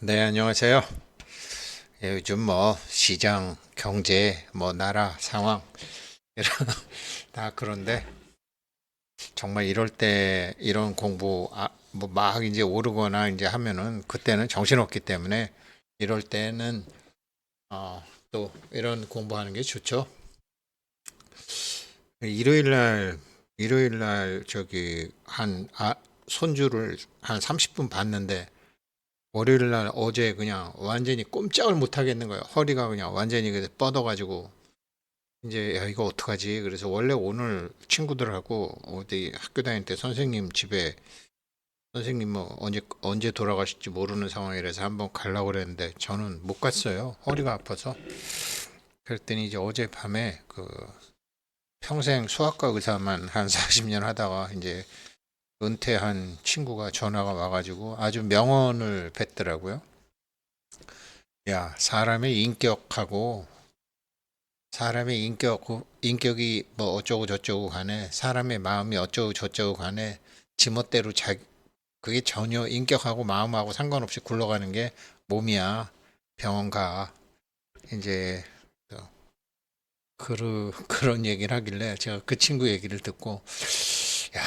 네, 안녕하세요. 예, 요즘 뭐 시장, 경제, 뭐 나라 상황 이런 다 그런데 정말 이럴 때 이런 공부 뭐 막 이제 오르거나 이제 하면은 그때는 정신없기 때문에 이럴 때는 또 이런 공부하는 게 좋죠. 일요일 날 저기 손주를 한 30분 봤는데 월요일 날 어제 그냥 완전히 꼼짝을 못 하겠는 거예요. 허리가 그냥 완전히 뻗어가지고 이제 야 이거 어떡하지? 그래서 원래 오늘 친구들하고 어디 학교 다닐 때 선생님 집에 선생님 뭐 언제 돌아가실지 모르는 상황이라서 한번 가려고 그랬는데 저는 못 갔어요. 허리가 아파서. 그랬더니 이제 어젯밤에 그 평생 수학과 의사만 한 40년 하다가 이제 은퇴한 친구가 전화가 와가지고 아주 명언을 뱉더라고요. 야, 인격이 뭐 어쩌고 저쩌고 간에 사람의 마음이 어쩌고 저쩌고 간에 지멋대로 그게 전혀 인격하고 마음하고 상관없이 굴러가는 게 몸이야. 병원 가. 이제 그런 얘기를 하길래 제가 그 친구 얘기를 듣고 야,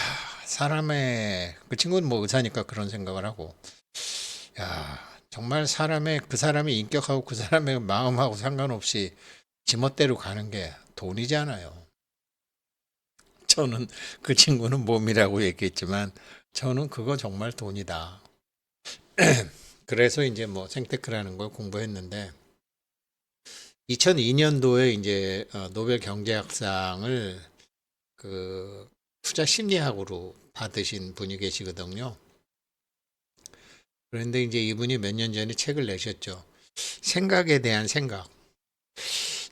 그 친구는 뭐 의사니까 그런 생각을 하고 야, 정말 그 사람의 인격하고 그 사람의 마음하고 상관없이 지멋대로 가는 게 돈이잖아요. 저는 그 친구는 몸이라고 얘기했지만 저는 그거 정말 돈이다. 그래서 이제 뭐 생테크라는 걸 공부했는데 2002년도에 이제 노벨 경제학상을 그 투자 심리학으로 받으신 분이 계시거든요. 그런데 이제 이분이 몇 년 전에 책을 내셨죠. 생각에 대한 생각.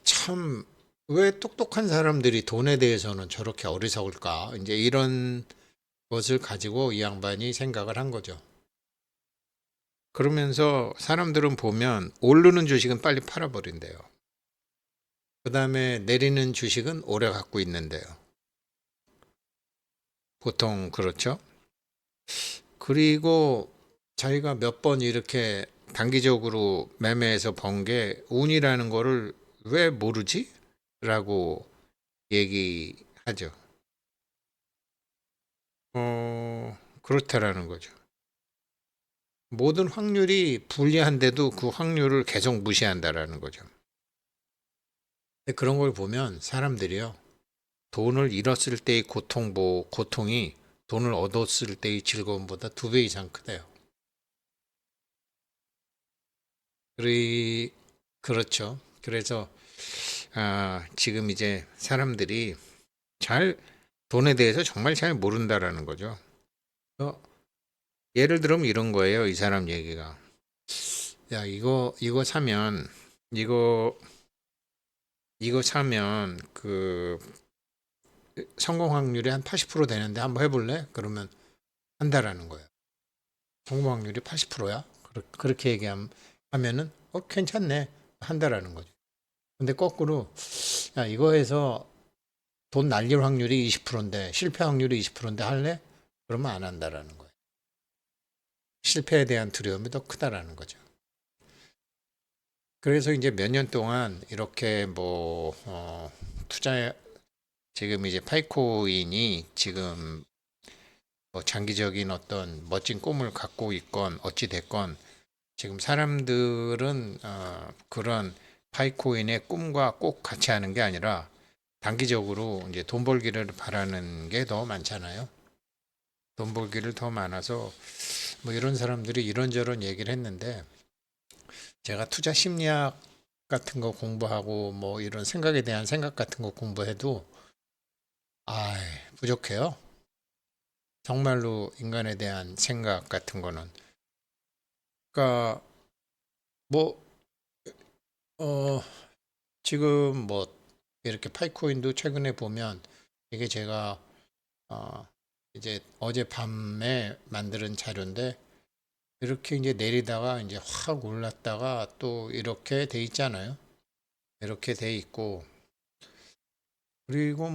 참, 왜 똑똑한 사람들이 돈에 대해서는 저렇게 어리석을까? 이제 이런 것을 가지고 이 양반이 생각을 한 거죠. 그러면서 사람들은 보면 오르는 주식은 빨리 팔아버린대요. 그 다음에 내리는 주식은 오래 갖고 있는데요. 보통 그렇죠. 그리고 자기가 몇 번 이렇게 단기적으로 매매해서 번 게 운이라는 거를 왜 모르지? 라고 얘기하죠. 그렇다라는 거죠. 모든 확률이 불리한데도 그 확률을 계속 무시한다라는 거죠. 근데 그런 걸 보면 사람들이요. 돈을 잃었을 때의 고통이 돈을 얻었을 때의 즐거움보다 2배 이상 크대요. 그렇죠. 그래서 지금 이제 사람들이 잘 돈에 대해서 정말 잘 모른다라는 거죠. 어, 예를 들면 이런 거예요. 이 사람 얘기가. 야, 이거 사면 이거 이거 사면 그 성공 확률이 한 80% 되는데 한번 해볼래? 그러면 한다라는 거예요. 성공 확률이 80%야? 그렇게 하면은 괜찮네. 한다라는 거죠. 근데 거꾸로 야, 이거 해서 돈 날릴 확률이 20%인데 실패 확률이 20%인데 할래? 그러면 안 한다라는 거예요. 실패에 대한 두려움이 더 크다라는 거죠. 그래서 이제 몇 년 동안 이렇게 뭐 투자 지금 이제 파이코인이 지금 뭐 장기적인 어떤 멋진 꿈을 갖고 있건 어찌 됐건 지금 사람들은 그런 파이코인의 꿈과 꼭 같이 하는 게 아니라 단기적으로 이제 돈 벌기를 바라는 게 더 많잖아요. 돈 벌기를 더 많아서 뭐 이런 사람들이 이런저런 얘기를 했는데 제가 투자 심리학 같은 거 공부하고 뭐 이런 생각에 대한 생각 같은 거 공부해도 아, 부족해요. 정말로 인간에 대한 생각 같은 거는. 그러니까 뭐 어, 지금 뭐 이렇게 파이코인도 최근에 보면 이게 제가 어, 이제 어젯밤에 만드는 자료인데 이렇게 이제 내리다가 이제 확 올랐다가 또 이렇게 돼 있잖아요. 이렇게 돼 있고 그리고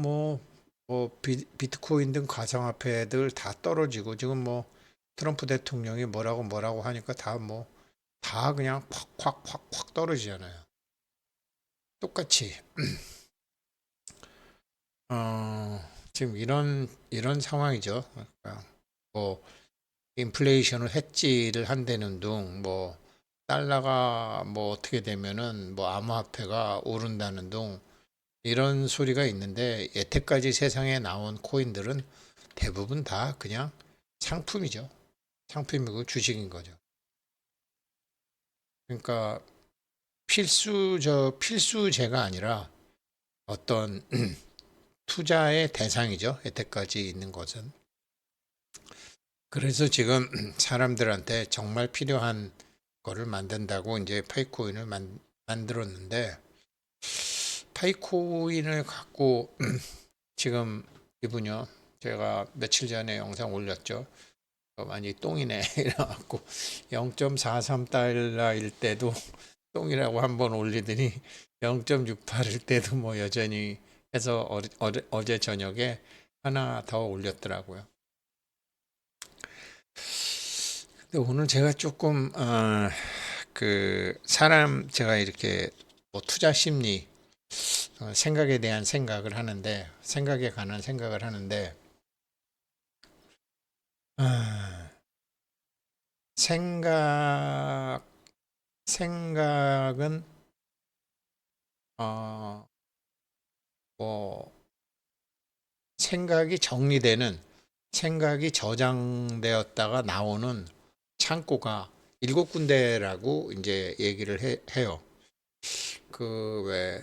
비트코인 등 가상화폐들 다 떨어지고 지금 뭐 트럼프 대통령이 뭐라고 하니까 다 뭐 다 그냥 확 떨어지잖아요. 똑같이. 지금 이런 상황이죠. 그러니까 뭐 인플레이션을 해지를 한다는 둥, 뭐 달러가 뭐 어떻게 되면은 뭐 암호화폐가 오른다는 둥 이런 소리가 있는데 여태까지 세상에 나온 코인들은 대부분 다 그냥 상품이죠. 상품이고 주식인 거죠. 그러니까 필수제가 아니라 어떤 투자의 대상이죠. 여태까지 있는 것은. 그래서 지금 사람들한테 정말 필요한 거를 만든다고 이제 파이코인을 만들었는데 파이코인을 갖고 지금 이분요. 제가 며칠 전에 영상 올렸죠. 많이 똥이네 이래갖고 0.43달러일 때도 똥이라고 한번 올리더니 0.68일 때도 뭐 여전히 해서 어제 저녁에 하나 더 올렸더라고요. 근데 오늘 제가 조금 그 사람 제가 이렇게 뭐 투자 심리 생각에 대한 생각을 하는데 생각에 관한 생각을 하는데 아, 생각은 뭐 생각이 정리되는 생각이 저장되었다가 나오는 창고가 7군데라고 이제 얘기를 해요. 그 왜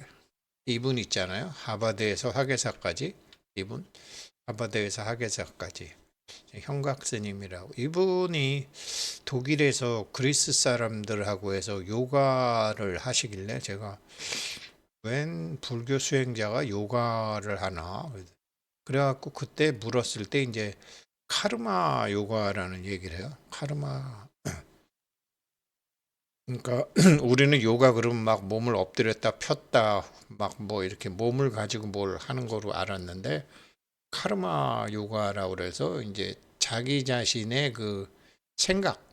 이분 있잖아요. 하버드에서 학예사까지 이분 하버드에서 학예사까지 형각 스님이라고 이분이 독일에서 그리스 사람들하고 해서 요가를 하시길래 제가 웬 불교 수행자가 요가를 하나 그래갖고 그때 물었을 때 이제 카르마 요가라는 얘기를 해요. 카르마. 그러니까 우리는 요가 그러면 막 몸을 엎드렸다 폈다 막 뭐 이렇게 몸을 가지고 뭘 하는 거로 알았는데 카르마 요가라고 그래서 이제 자기 자신의 그 생각,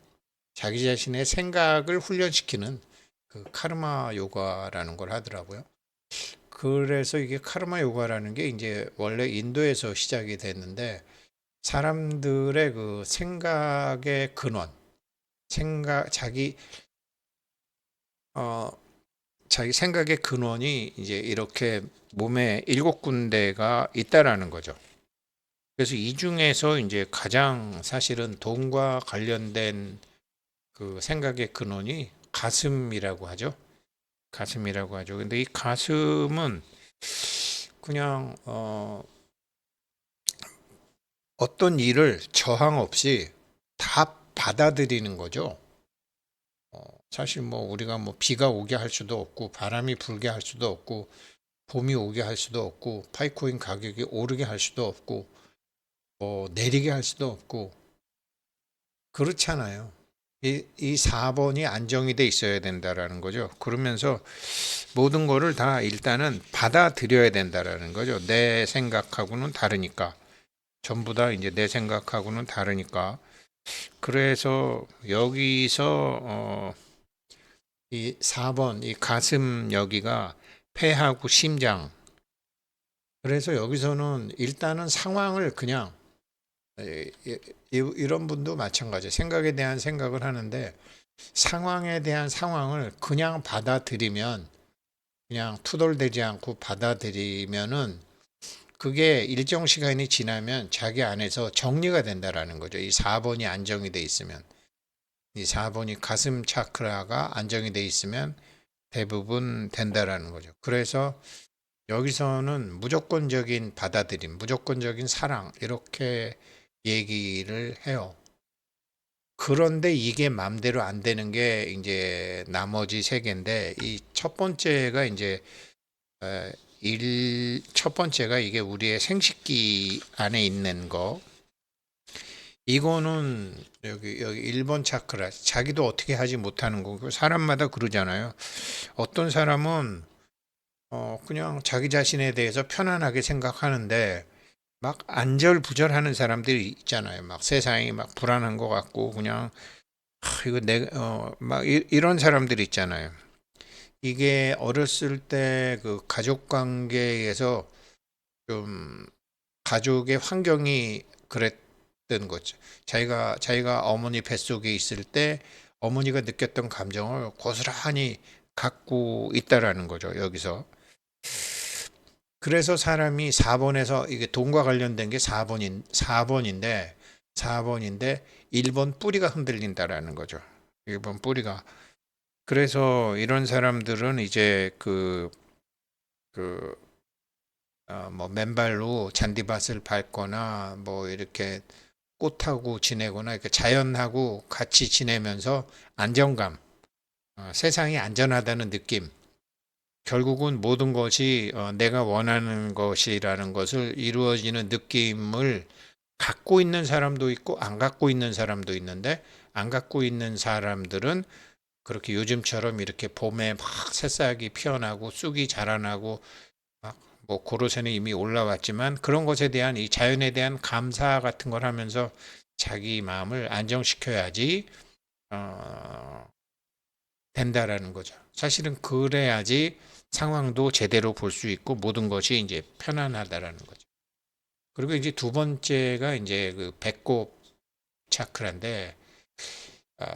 자기 자신의 생각을 훈련시키는 그 카르마 요가라는 걸 하더라고요. 그래서 이게 카르마 요가라는 게 이제 원래 인도에서 시작이 됐는데 사람들의 그 생각의 근원, 어, 자기 생각의 근원이 이제 이렇게 몸에 7군데가 있다라는 거죠. 그래서 이 중에서 이제 가장 사실은 돈과 관련된 그 생각의 근원이 가슴이라고 하죠. 가슴이라고 하죠. 근데 이 가슴은 그냥 어떤 일을 저항 없이 다 받아들이는 거죠. 사실 뭐 우리가 뭐 비가 오게 할 수도 없고 바람이 불게 할 수도 없고 봄이 오게 할 수도 없고 파이코인 가격이 오르게 할 수도 없고 뭐 내리게 할 수도 없고 그렇잖아요. 이 4번이 안정이 돼 있어야 된다라는 거죠. 그러면서 모든 거를 다 일단은 받아들여야 된다라는 거죠. 내 생각하고는 다르니까. 전부 다 이제 내 생각하고는 다르니까. 그래서 여기서 이 4번 이 가슴 여기가 폐하고 심장. 그래서 여기서는 일단은 상황을 그냥 이런 분도 마찬가지. 생각에 대한 생각을 하는데 상황에 대한 상황을 그냥 받아들이면 그냥 투덜대지 않고 받아들이면은 그게 일정 시간이 지나면 자기 안에서 정리가 된다라는 거죠. 이 4번이 안정이 돼 있으면 이 4번이 가슴 차크라가 안정이 돼 있으면 대부분 된다라는 거죠. 그래서 여기서는 무조건적인 받아들임, 무조건적인 사랑 이렇게 얘기를 해요. 그런데 이게 맘대로 안 되는 게 이제 나머지 세 개인데 이 첫 번째가 이제 첫 번째가 이게 우리의 생식기 안에 있는 거. 이거는 여기 1번 차크라 자기도 어떻게 하지 못하는 거고 사람마다 그러잖아요. 어떤 사람은 그냥 자기 자신에 대해서 편안하게 생각하는데 막 안절부절하는 사람들이 있잖아요. 막 세상이 막 불안한 것 같고 그냥 이거 막 이런 사람들 있잖아요. 이게 어렸을 때 그 가족 관계에서 좀 가족의 환경이 그랬던 거죠. 자기가 어머니 뱃속에 있을 때 어머니가 느꼈던 감정을 고스란히 갖고 있다라는 거죠. 여기서. 그래서 사람이 4번에서 이게 돈과 관련된 게 4번인데 1번 뿌리가 흔들린다라는 거죠. 1번 뿌리가. 그래서 이런 사람들은 이제 그, 뭐 맨발로 잔디밭을 밟거나 뭐 이렇게 꽃하고 지내거나 이렇게 자연하고 같이 지내면서 안정감, 세상이 안전하다는 느낌, 결국은 모든 것이 내가 원하는 것이라는 것을 이루어지는 느낌을 갖고 있는 사람도 있고 안 갖고 있는 사람도 있는데, 안 갖고 있는 사람들은 그렇게 요즘처럼 이렇게 봄에 막 새싹이 피어나고 쑥이 자라나고 막 뭐 고로쇠는 이미 올라왔지만 그런 것에 대한 이 자연에 대한 감사 같은 걸 하면서 자기 마음을 안정시켜야지 어, 된다라는 거죠. 사실은 그래야지 상황도 제대로 볼 수 있고 모든 것이 이제 편안하다라는 거죠. 그리고 이제 두 번째가 이제 그 배꼽 차크라인데,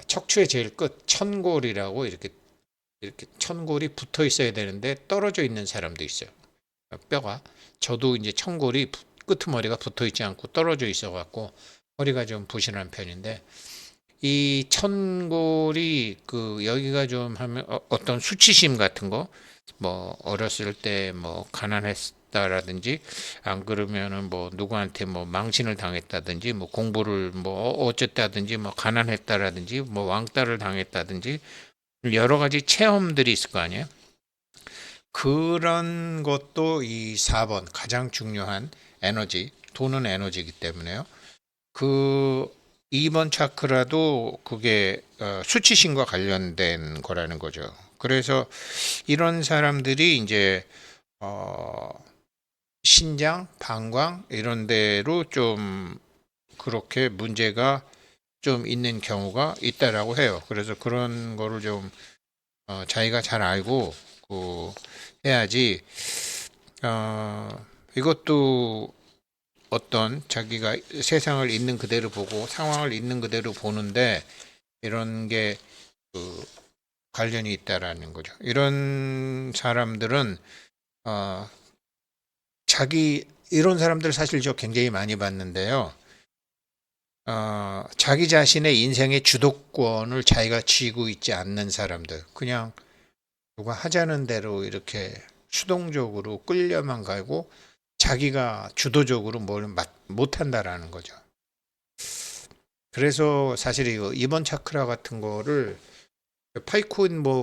척추의 제일 끝 천골이라고 이렇게 천골이 붙어 있어야 되는데 떨어져 있는 사람도 있어요. 뼈가. 저도 이제 천골이 끄트머리가 붙어 있지 않고 떨어져 있어 갖고 허리가 좀 부실한 편인데, 이 천골이 여기가 좀 하면 어떤 수치심 같은 거, 뭐 어렸을 때 뭐 가난했다라든지 안 그러면은 뭐 누구한테 뭐 망신을 당했다든지 뭐 공부를 뭐 어쨌다든지 뭐 가난했다라든지 뭐 왕따를 당했다든지 여러 가지 체험들이 있을 거 아니에요. 그런 것도 이 4번 가장 중요한 에너지, 돈은 에너지이기 때문에요. 그 2번 차크라도 그게 수치심과 관련된 거라는 거죠. 그래서 이런 사람들이 이제 어, 신장, 방광 이런 데로 좀 그렇게 문제가 좀 있는 경우가 있다라고 해요. 그래서 그런 거를 좀 자기가 잘 알고 그 해야지. 어, 이것도 어떤 자기가 세상을 있는 그대로 보고 상황을 있는 그대로 보는데 이런 게 그 관련이 있다라는 거죠. 이런 사람들은 어, 이런 사람들 사실 저 굉장히 많이 봤는데요. 자기 자신의 인생의 주도권을 자기가 쥐고 있지 않는 사람들, 그냥 누가 하자는 대로 이렇게 수동적으로 끌려만 가고 자기가 주도적으로 뭘 못한다라는 거죠. 그래서 사실 이거 이번 차크라 같은 거를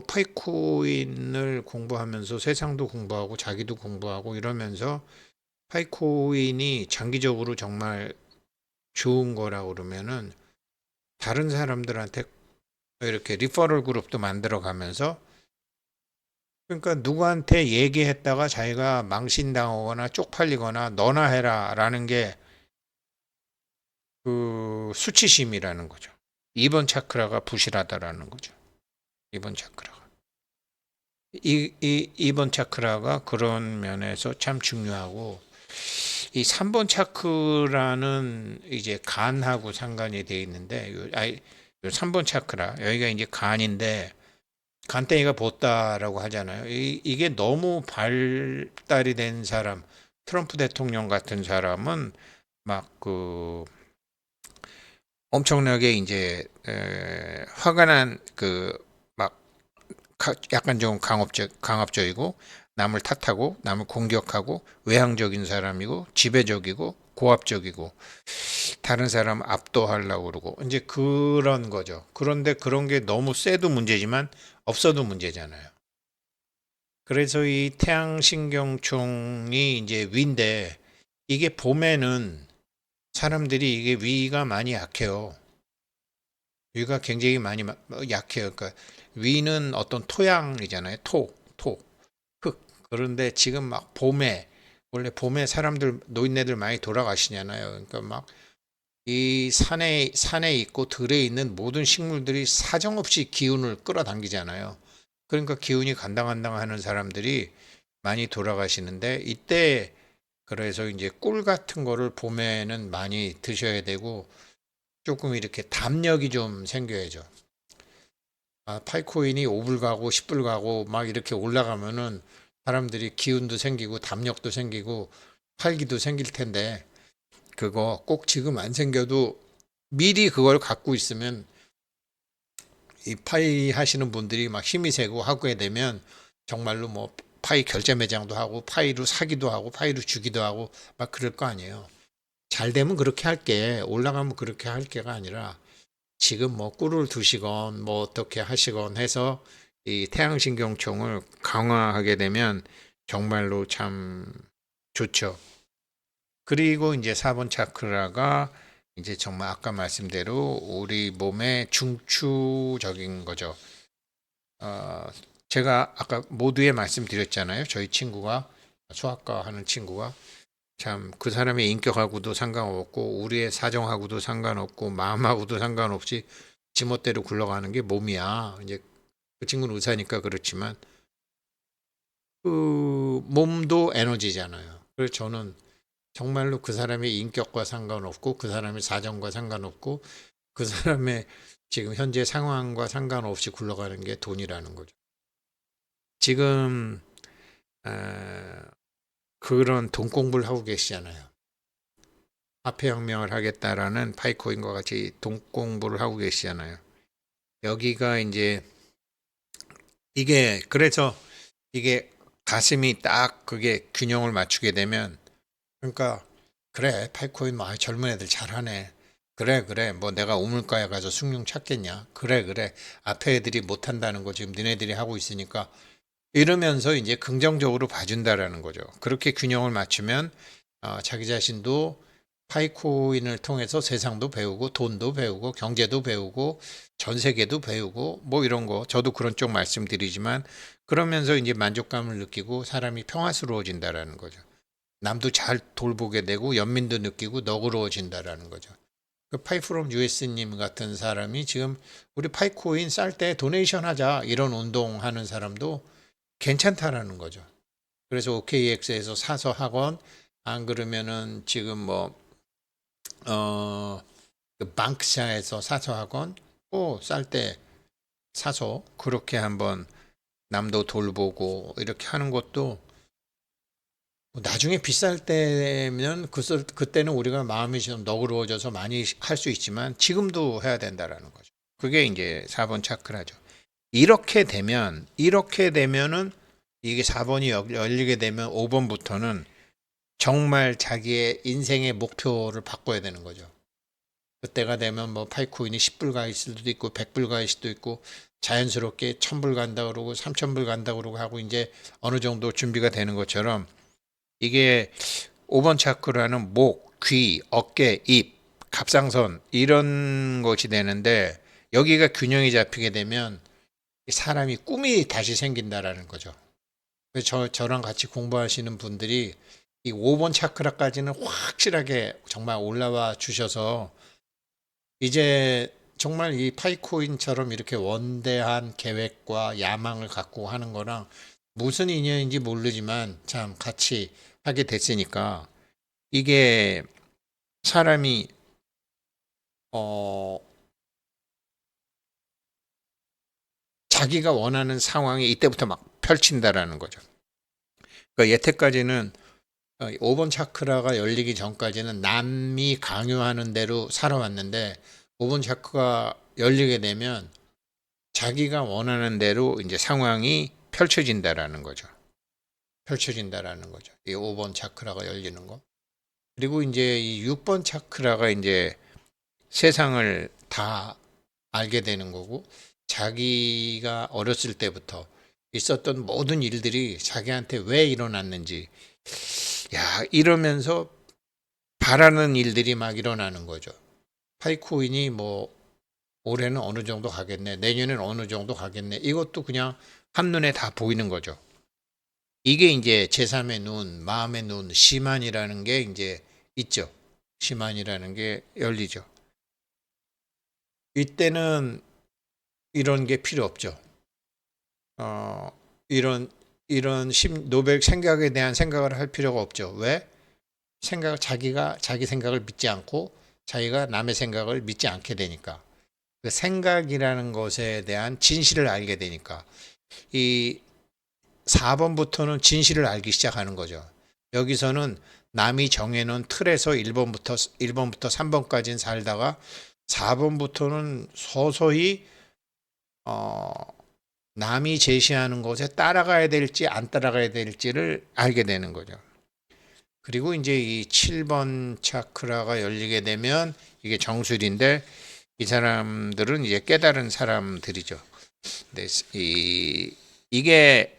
파이코인을 공부하면서 세상도 공부하고 자기도 공부하고 이러면서 파이코인이 장기적으로 정말 좋은 거라 그러면은 다른 사람들한테 이렇게 리퍼럴 그룹도 만들어 가면서, 그러니까 누구한테 얘기했다가 자기가 망신당하거나 쪽팔리거나 너나 해라라는 게 그 수치심이라는 거죠. 2번 차크라가 부실하다라는 거죠. 2번 차크라가. 2번 차크라가 그런 면에서 참 중요하고, 이 3번 차크라는 이제 간하고 상관이 돼 있는데, 요 3번 차크라, 여기가 이제 간인데, 간땡이가 봇다라고 하잖아요. 이게 너무 발달이 된 사람, 트럼프 대통령 같은 사람은 막 엄청나게 이제 화가 난 막 약간 좀 강압적이고 남을 탓하고 남을 공격하고 외향적인 사람이고 지배적이고 고압적이고 다른 사람 압도하려고 그러고 이제 그런 거죠. 그런데 그런 게 너무 세도 문제지만 없어도 문제잖아요. 그래서 이 태양신경총이 이제 위인데, 이게 봄에는 사람들이 이게 위가 많이 약해요. 위가 굉장히 많이 약해요. 그러니까 위는 어떤 토양이잖아요. 흙. 그런데 지금 막 봄에, 원래 봄에 사람들, 노인네들 많이 돌아가시잖아요. 그러니까 막 이 산에 있고 들에 있는 모든 식물들이 사정없이 기운을 끌어당기잖아요. 그러니까 기운이 간당간당 하는 사람들이 많이 돌아가시는데 이때 그래서 이제 꿀 같은 거를 봄에는 많이 드셔야 되고 조금 이렇게 담력이 좀 생겨야죠. 파이코인이 5불 가고 10불 가고 막 이렇게 올라가면은 사람들이 기운도 생기고 담력도 생기고 활기도 생길 텐데 그거 꼭 지금 안 생겨도 미리 그걸 갖고 있으면 이 파이 하시는 분들이 막 힘이 세고 하게 되면 정말로 뭐 파이 결제 매장도 하고 파이로 사기도 하고 파이로 주기도 하고 막 그럴 거 아니에요. 잘 되면 그렇게 할게 올라가면 그렇게 할게가 아니라 지금 뭐 꿀을 두시건 뭐 어떻게 하시건 해서 이 태양신경총을 강화하게 되면 정말로 참 좋죠. 그리고 이제 4번 차크라가 이제 정말 아까 말씀대로 우리 몸의 중추적인 거죠. 어, 제가 아까 모두에 말씀드렸잖아요. 저희 친구가 수학과 하는 친구가 참 그 사람의 인격하고도 상관없고 우리의 사정하고도 상관없고 마음하고도 상관없이 지멋대로 굴러가는 게 몸이야. 이제 그 친구는 의사니까 그렇지만 그 몸도 에너지잖아요. 그래서 저는 정말로 그 사람의 인격과 상관없고 그 사람의 사정과 상관없고 그 사람의 지금 현재 상황과 상관없이 굴러가는 게 돈이라는 거죠. 지금 그런 돈 공부를 하고 계시잖아요. 화폐혁명을 하겠다라는 파이코인과 같이 돈 공부를 하고 계시잖아요. 여기가 이제 이게 그래서 이게 가슴이 딱 그게 균형을 맞추게 되면 그러니까 그래 파이코인 뭐 젊은 애들 잘하네. 그래 뭐 내가 우물가에 가서 숭늉 찾겠냐. 그래 앞에 애들이 못한다는 거 지금 니네들이 하고 있으니까 이러면서 이제 긍정적으로 봐준다라는 거죠. 그렇게 균형을 맞추면 자기 자신도 파이코인을 통해서 세상도 배우고 돈도 배우고 경제도 배우고 전 세계도 배우고 뭐 이런 거 저도 그런 쪽 말씀드리지만 그러면서 이제 만족감을 느끼고 사람이 평화스러워진다라는 거죠. 남도 잘 돌보게 되고 연민도 느끼고 너그러워진다라는 거죠. 그 파이프롬 US님 같은 사람이 지금 우리 파이코인 쌀 때 도네이션 하자 이런 운동하는 사람도 괜찮다라는 거죠. 그래서 OKX에서 사서 하건 안 그러면은 지금 뭐 그 방크샤에서 사서 하건 또 쌀 때 사서 그렇게 한번 남도 돌보고 이렇게 하는 것도 나중에 비쌀 때면 그때는 우리가 마음이 좀 너그러워져서 많이 할 수 있지만 지금도 해야 된다라는 거죠. 그게 이제 4번 차크라죠. 이렇게 되면은 이게 4번이 열리게 되면 5번부터는 정말 자기의 인생의 목표를 바꿔야 되는 거죠. 그때가 되면 뭐 파이코인이 10불 가 있을 수도 있고 100불 가 있을 수도 있고 자연스럽게 1000불 간다 그러고 3000불 간다 그러고 하고 이제 어느 정도 준비가 되는 것처럼 이게 5번 차크라는 목, 귀, 어깨, 입, 갑상선 이런 것이 되는데 여기가 균형이 잡히게 되면 사람이 꿈이 다시 생긴다라는 거죠. 그래서 저랑 같이 공부하시는 분들이 이 5번 차크라까지는 확실하게 정말 올라와 주셔서 이제 정말 이 파이코인처럼 이렇게 원대한 계획과 야망을 갖고 하는 거랑 무슨 인연인지 모르지만 참 같이 하게 됐으니까 이게 사람이 어 자기가 원하는 상황이 이때부터 막 펼친다라는 거죠. 그러니까 여태까지는 5번 차크라가 열리기 전까지는 남이 강요하는 대로 살아왔는데 5번 차크가 열리게 되면 자기가 원하는 대로 이제 상황이 펼쳐진다라는 거죠. 펼쳐진다라는 거죠. 이 5번 차크라가 열리는 거. 그리고 이제 이 6번 차크라가 이제 세상을 다 알게 되는 거고 자기가 어렸을 때부터 있었던 모든 일들이 자기한테 왜 일어났는지 이러면서 바라는 일들이 막 일어나는 거죠. 파이코인이 뭐 올해는 어느 정도 가겠네. 내년엔 어느 정도 가겠네. 이것도 그냥 한눈에 다 보이는 거죠. 이게 이제 제3의 눈, 마음의 눈, 시만이라는 게 이제 있죠. 시만이라는 게 열리죠. 이때는 이런 게 필요 없죠. 어, 이런 노벨 생각에 대한 생각을 할 필요가 없죠. 왜? 자기가 자기 생각을 믿지 않고 자기가 남의 생각을 믿지 않게 되니까. 그 생각이라는 것에 대한 진실을 알게 되니까. 이 4번부터는 진실을 알기 시작하는 거죠. 여기서는 남이 정해놓은 틀에서 1번부터 3번까지는 살다가 4번부터는 서서히 어, 남이 제시하는 것에 따라가야 될지 안 따라가야 될지를 알게 되는 거죠. 그리고 이제 이 7번 차크라가 열리게 되면 이게 정술인데 이 사람들은 이제 깨달은 사람들이죠. 근데 이게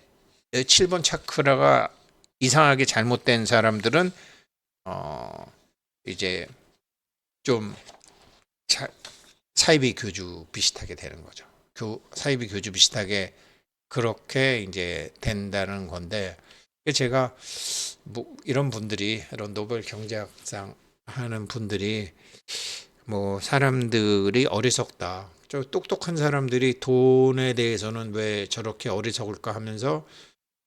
7번 차크라가 이상하게 잘못된 사람들은 이제 좀 사이비 교주 비슷하게 되는 거죠. 사이비 교주 비슷하게 그렇게 이제 된다는 건데 제가 뭐 이런 분들이 이런 노벨 경제학상 하는 분들이 뭐 사람들이 어리석다. 저 똑똑한 사람들이 돈에 대해서는 왜 저렇게 어리석을까 하면서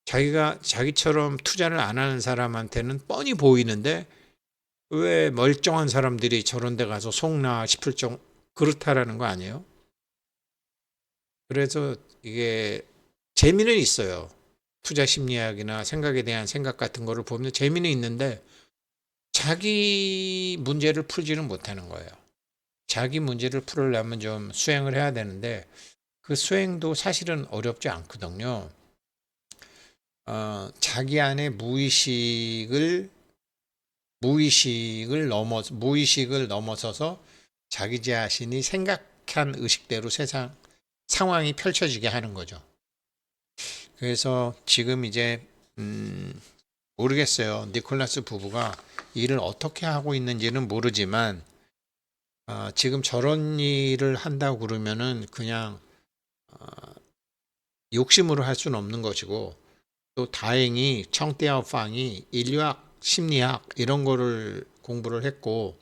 자기처럼 투자를 안 하는 사람한테는 뻔히 보이는데 왜 멀쩡한 사람들이 저런 데 가서 속나 싶을 정도 그렇다라는 거 아니에요? 그래서 이게 재미는 있어요. 투자 심리학이나 생각에 대한 생각 같은 거를 보면 재미는 있는데 자기 문제를 풀지는 못하는 거예요. 자기 문제를 풀으려면 좀 수행을 해야 되는데 그 수행도 사실은 어렵지 않거든요. 자기 안에 무의식을 넘어서서 자기 자신이 생각한 의식대로 상황이 펼쳐지게 하는 거죠. 그래서 지금 이제 모르겠어요. 니콜라스 부부가 일을 어떻게 하고 있는지는 모르지만 지금 저런 일을 한다고 그러면은 그냥 욕심으로 할 수는 없는 것이고 또 다행히 청띠아오팡이 인류학, 심리학 이런 거를 공부를 했고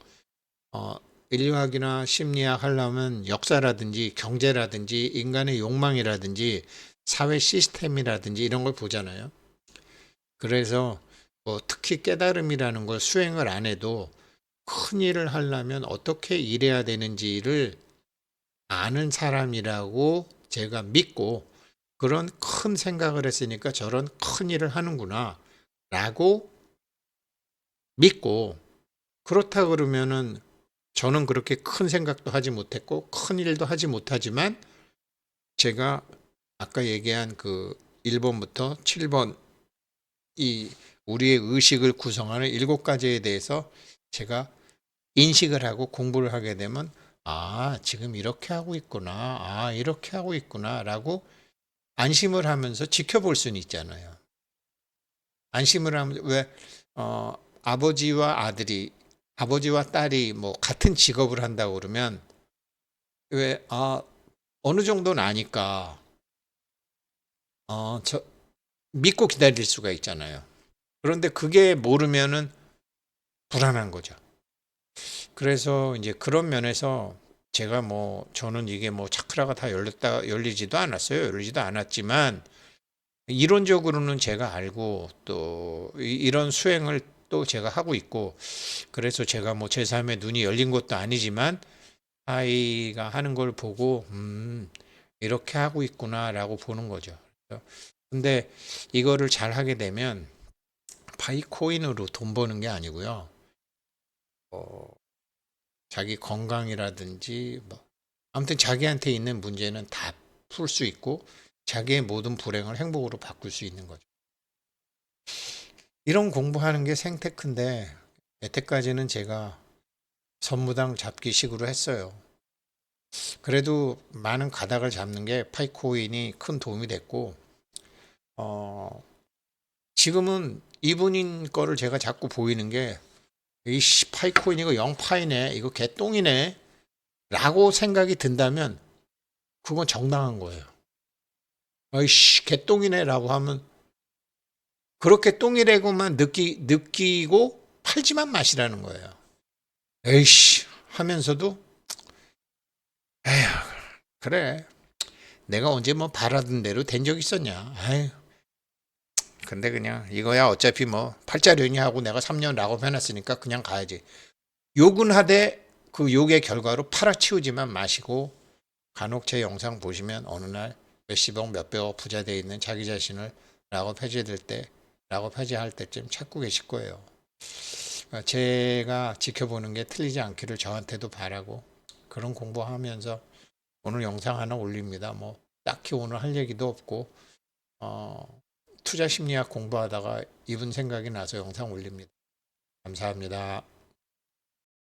인류학이나 심리학 하려면 역사라든지 경제라든지 인간의 욕망이라든지 사회 시스템이라든지 이런 걸 보잖아요. 그래서 뭐 특히 깨달음이라는 걸 수행을 안 해도 큰 일을 하려면 어떻게 일해야 되는지를 아는 사람이라고 제가 믿고 그런 큰 생각을 했으니까 저런 큰 일을 하는구나 라고 믿고 그렇다 그러면은 저는 그렇게 큰 생각도 하지 못했고 큰 일도 하지 못하지만 제가 아까 얘기한 그 1번부터 7번 이 우리의 의식을 구성하는 7가지에 대해서 제가 인식을 하고 공부를 하게 되면 지금 이렇게 하고 있구나. 이렇게 하고 있구나. 라고 안심을 하면서 지켜볼 수는 있잖아요. 안심을 하면 왜 아버지와 딸이 뭐 같은 직업을 한다고 그러면 왜 어느 정도는 아니까 저 믿고 기다릴 수가 있잖아요. 그런데 그게 모르면은 불안한 거죠. 그래서 이제 그런 면에서 제가 저는 이게 차크라가 다 열리지도 않았어요. 열리지도 않았지만 이론적으로는 제가 알고 또 이런 수행을 또 제가 하고 있고 그래서 제가 제 삶에 눈이 열린 것도 아니지만 아이가 하는 걸 보고 이렇게 하고 있구나라고 보는 거죠. 근데 이거를 잘 하게 되면 바이코인으로 돈 버는 게 아니고요. 자기 건강이라든지 아무튼 자기한테 있는 문제는 다 풀 수 있고 자기의 모든 불행을 행복으로 바꿀 수 있는 거죠. 이런 공부하는 게 생테크인데 여태까지는 제가 선무당 잡기식으로 했어요. 그래도 많은 가닥을 잡는 게 파이코인이 큰 도움이 됐고 지금은 이분인 거를 제가 자꾸 보이는 게 이씨 파이코인 이거 영파이네 이거 개똥이네 라고 생각이 든다면 그건 정당한 거예요. 아이씨 개똥이네 라고 하면 그렇게 똥이라고만 느끼고 팔지만 마시라는 거예요. 에이씨 하면서도 에휴 그래 내가 언제 뭐 바라던 대로 된 적 있었냐. 아유 근데 그냥 이거야 어차피 뭐 팔자련이 하고 내가 3년 락업 해놨으니까 그냥 가야지. 욕은 하되 그 욕의 결과로 팔아치우지만 마시고 간혹 제 영상 보시면 어느 날 몇십억 몇백억 부자 돼 있는 자기 자신을 락업 해제될 때 락업 해제할 때쯤 찾고 계실 거예요. 제가 지켜보는 게 틀리지 않기를 저한테도 바라고 그런 공부하면서 오늘 영상 하나 올립니다. 뭐 딱히 오늘 할 얘기도 없고 투자 심리학 공부하다가 이분 생각이 나서 영상 올립니다. 감사합니다.